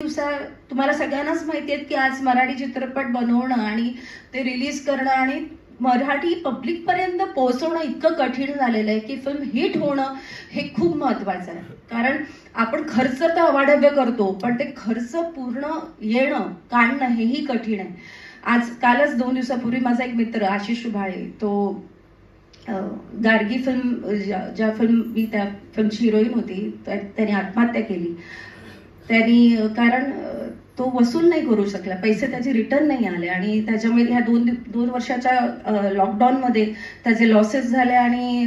तुम्हाला सगळ्यांनाच माहिती आहे की आज मराठी चित्रपट बनवणं आणि ते रिलीज करणं आणि मराठी पब्लिक पर्यंत पोहोचवणं इतकं कठीण झालेलं आहे की फिल्म हिट होणं हे खूप महत्वाचं आहे. कारण आपण खर्च तर अवाढव्य करतो, पण ते खर्च पूर्ण येणं काढणं हेही कठीण आहे. आज कालच 2 दिवसापूर्वी माझा एक मित्र आशिष शुभाळे, तो गार्गी फिल्म ज्या फिल्म मी त्या फिल्मची हिरोईन होती, त्याने आत्महत्या केली. त्यांनी कारण तो वसूल नाही करू शकला, पैसे त्याचे रिटर्न नाही आले आणि त्याच्यामुळे ह्या दोन वर्षाच्या लॉकडाऊनमध्ये त्याचे लॉसेस झाले आणि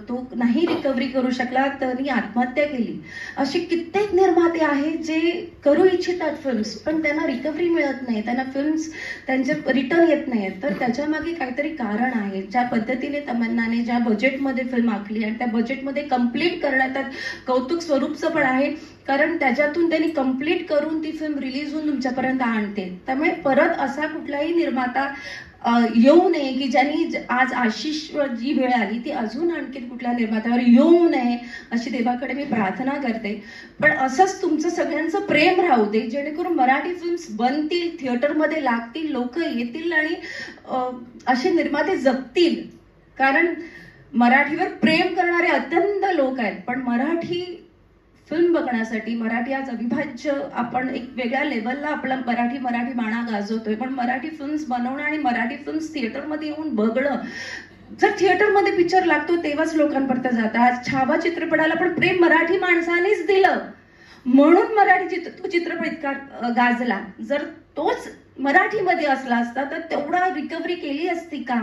तो नाही रिकव्हरी करू शकला, त्यांनी आत्महत्या केली. असे कित्येक निर्माते आहेत जे करू इच्छितात फिल्म्स, पण त्यांना रिकव्हरी मिळत नाही, त्यांना फिल्म्स त्यांचे रिटर्न येत नाहीत. तर त्याच्यामागे काहीतरी कारण आहे. ज्या पद्धतीने तमन्नाने ज्या बजेटमध्ये फिल्म आखली आणि त्या बजेटमध्ये कम्प्लीट करण्यात कौतुक स्वरूपचं पण आहे, कारण त्याच्यातून त्यांनी कम्प्लीट करून ती फिल्म रिलीज होऊन तुमच्यापर्यंत आणते. त्यामुळे परत असा कुठलाही निर्माता येऊ नये की ज्यांनी आज आशिष जी वेळ आली ती अजून आणखी कुठल्या निर्मात्यावर येऊ नये अशी देवाकडे मी प्रार्थना करते. पण असंच तुमचं सगळ्यांचं प्रेम राहू दे, जेणेकरून मराठी फिल्म्स बनतील, थिएटरमध्ये लागतील, लोक येतील आणि असे निर्माते जगतील. कारण मराठीवर प्रेम करणारे अत्यंत लोक आहेत, पण मराठी फिल्म बघण्यासाठी मराठी आज अविभाज्य, आपण एक वेगळ्या लेवलला आपला मराठी बाणा गाजवतोय. पण मराठी फिल्म्स बनवणं आणि मराठी फिल्म्स थिएटरमध्ये येऊन बघणं, जर थिएटरमध्ये पिक्चर लागतो तेव्हाच लोकांपर्यंत जातात. आज छावा चित्रपटाला पण प्रेम मराठी माणसानेच दिलं, म्हणून मराठी तो चित्रपट इतका गाजला. जर तोच मराठीमध्ये असला असता तर तेवढा रिकव्हरी केली असती का?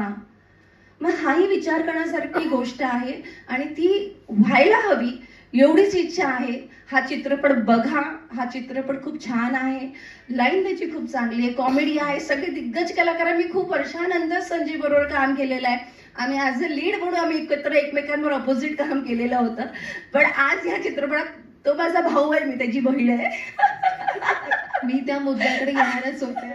मग हाही विचार करण्यासारखी गोष्ट आहे आणि ती व्हायला हवी एवढीच इच्छा आहे. हा चित्रपट बघा, हा चित्रपट खूप छान आहे, लाईन त्याची खूप चांगली आहे, कॉमेडी आहे, सगळे दिग्गज कलाकार. मी खूप वर्षानंतर संजीव बरोबर काम केलेलं आहे. आम्ही ॲज अ लीड म्हणून आम्ही एकत्र एकमेकांवर अपोजिट काम केलेलं होतं. पण आज ह्या चित्रपटात तो माझा भाऊ आहे, मी त्याची बहीण आहे. मी त्या मुद्द्याकडे येणारच होते.